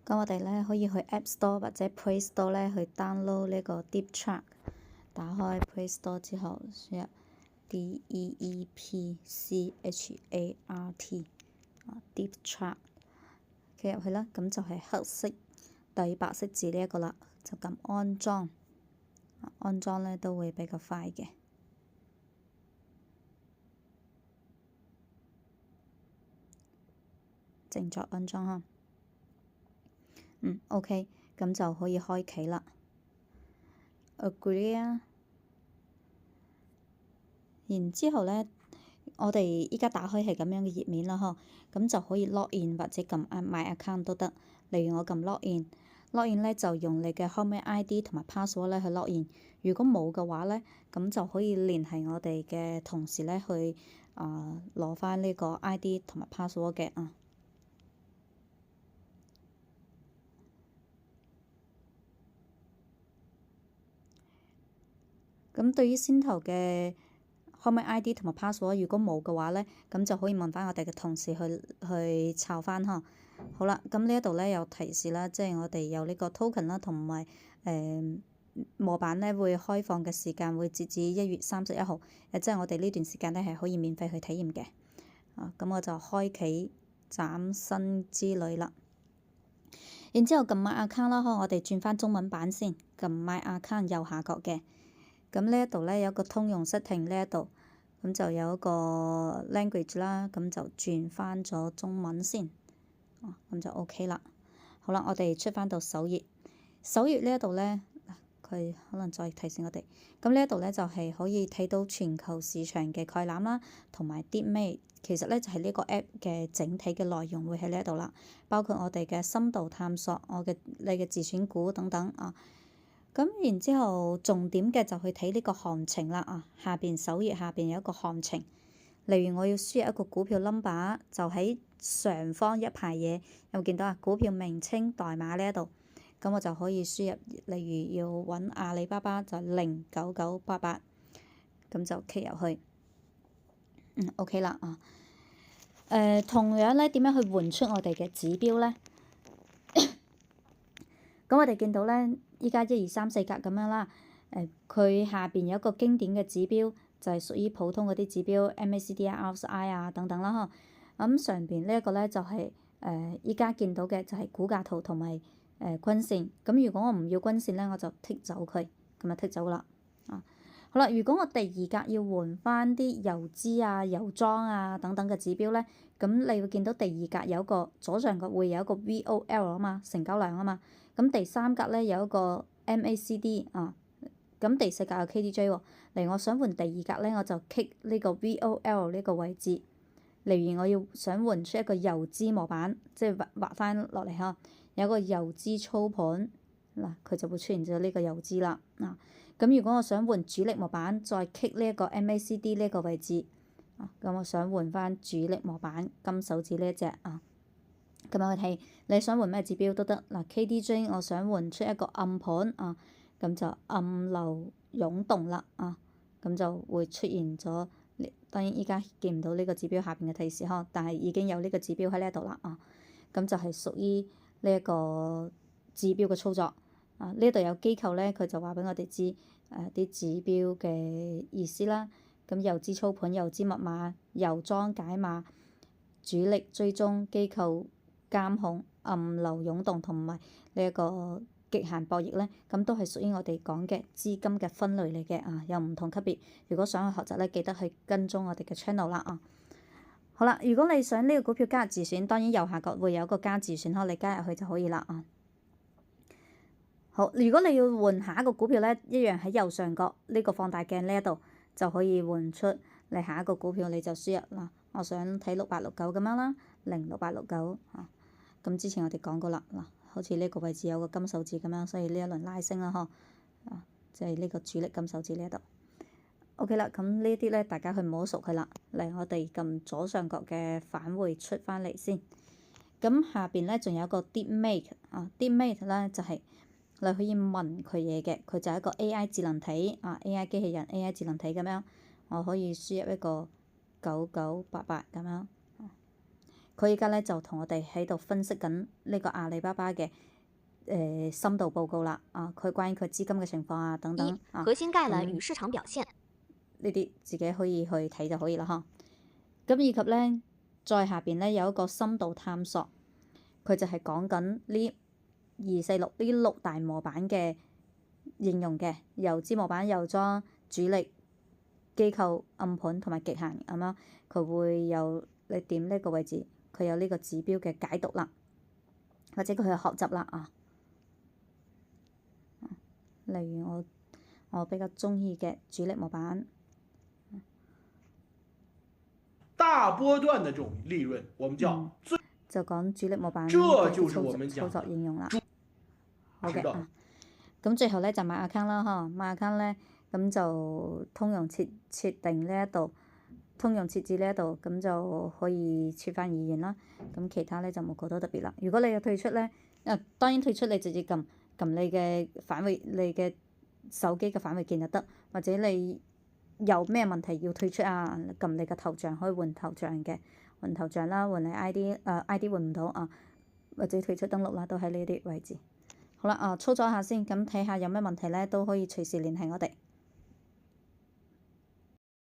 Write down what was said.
咁我哋咧可以去 App Store 或者 Play Store 咧去 download 呢個 DeepChart。打開 Play Store 之後，輸入 DeepChart，DeepChart 入去啦。咁就係黑色底白色字呢一個啦，就撳安裝。安裝咧都會比較快嘅。靜作安裝哈。OK， 咁就可以開啟啦。Agree 啊。然之後咧，我哋依家打開係咁樣嘅頁面啦，嗬，咁就可以 log in 或者撳 My Account 都得。例如我撳 log in，log in 咧就用你嘅 Hotmail ID 同埋 password 咧去 log in。如果冇嘅話咧，咁就可以聯繫我哋嘅同事咧去攞翻呢個 ID 同埋 password 嘅啊。咁對於先頭嘅Hotmail ID 同埋 password， 如果冇嘅話咧，咁就可以問翻我哋嘅同事去抄翻呵。好啦，咁呢一度咧有提示啦，即係我哋有呢個 token 啦，同埋模板咧會開放嘅時間會截至1月31號，即係我哋呢段時間咧係可以免費去體驗嘅。咁我就開啟嶄新之旅啦。然之後撳 My Account 啦，我哋轉翻中文版先，撳 My Account 右下角嘅。咁呢一度咧有個通用 setting 呢一度，咁就有一個 language 啦，咁就轉翻咗中文先，咁就 OK 啦。好啦，我哋出翻到首頁，首頁呢一度咧，佢可能再提示我哋，咁呢一度咧就係可以睇到全球市場嘅概覽啦，同埋DeepMate，其實咧就係呢個 app 嘅整體嘅內容會喺呢一度啦，包括我哋嘅深度探索，你嘅自選股等等啊。咁然之後，重點嘅就去睇呢個行情啦下邊首頁下邊有一個行情，例如我要輸入一個股票 number， 就喺上方一排嘢，有冇見到啊？股票名稱代碼呢一度，咁我就可以輸入，例如要揾阿里巴巴就09988，咁就 click 入去，OK 啦同樣咧點樣去換出我哋嘅指標咧？咁我哋見到咧，依家1、2、3、4格咁樣啦。佢下邊有一個經典嘅指標，就係屬於普通嗰啲指標 MACD 啊、RSI 啊等等啦。咁上邊呢一個咧就係依家見到嘅就係股價圖同埋均線。咁如果我唔要均線咧，我就剔走佢，咁就剔走啦。好啦，如果我第二格要換翻啲游資啊、油莊啊等等嘅指標咧，咁你會見到第二格有一個左上角會有一個 VOL 啊嘛，成交量啊嘛。咁第三格咧有一個 MACD 咁第四格有 KDJ 喎。嚟我想換第二格咧，我就 click 呢個 VOL 呢個位置。例如我想換出一個游資模板，即係畫翻落嚟呵，有個游資操盤嗱，佢就會出現咗呢個游資啦咁如果我想換主力模板，再 click 呢一個 MACD 呢個位置咁我想換翻主力模板金手指呢一隻咁我睇你想換咩指標都得KDJ 我想換出一個暗盤咁就暗流湧動啦咁就會出現咗。當然依家見唔到呢個指標下邊嘅提示但係已經有呢個指標喺呢一度啦咁就係屬於呢一個指標嘅操作呢度有機構咧，佢就話俾我哋知啲指標嘅意思啦。咁游資操盤、游資密碼、油莊解碼、主力追蹤、機構監控、暗流湧動同埋呢一個極限博弈咧，咁都係屬於我哋講嘅資金嘅分類嚟嘅有唔同級別。如果想去學習咧，記得去跟蹤我哋嘅 channel 啦好啦，如果你想呢個股票加入自選，當然右下角會有一個加自選你加入去就可以啦好，如果你要換下一個股票咧，一樣喺右上角呢個放大鏡呢一度就可以換出你下一個股票，你就輸入我想睇6869咁樣啦，06869咁之前我哋講過啦好似呢個位置有個金手指咁樣，所以呢一輪拉升啦即係呢個主力金手指呢一度。OK 啦，咁呢啲咧大家去摸熟佢啦。嚟我哋撳左上角嘅返回出翻嚟先。咁下邊咧仲有一個 DeepMate DeepMate 咧就係你可以問佢嘢嘅，佢就係一個 AI 智能體AI 機器人 AI 智能體咁樣，我可以輸入一個9988咁樣。佢而家咧就同我哋喺度分析緊呢個阿里巴巴嘅深度報告啦。佢關於佢資金嘅情況啊等等啊。核心概覽與市場表現呢啲自己可以去睇就可以啦，嗬。咁以及咧，再下邊咧有一個深度探索，佢就係講緊呢246呢6大模板嘅應用嘅，游資模板、遊莊、主力、機構、暗盤同埋極限咁樣，佢會有你點呢個位置，佢有呢個指標嘅解讀啦，或者佢去學習啦啊。例如我比較中意嘅主力模板。大波段的這種利潤，我們叫就講主力模板這就是我們操作應用啦。好嘅嘅，咁最後咧就買 account 啦，嗬，買 account 咧咁就通用設定呢一度，通用設置呢一度，咁就可以設翻2元啦。咁其他咧就冇覺得特別啦。如果你有退出咧，當然退出你直接撳你嘅返回，你嘅手機嘅返回鍵就得，或者你有咩問題要退出啊？撳你個頭像可以換頭像嘅，換頭像啦，換你 ID 換唔到啊，或者退出登錄啦，都喺呢啲位置。好啦，操作下先，咁睇下有咩問題咧，都可以隨時聯繫我哋。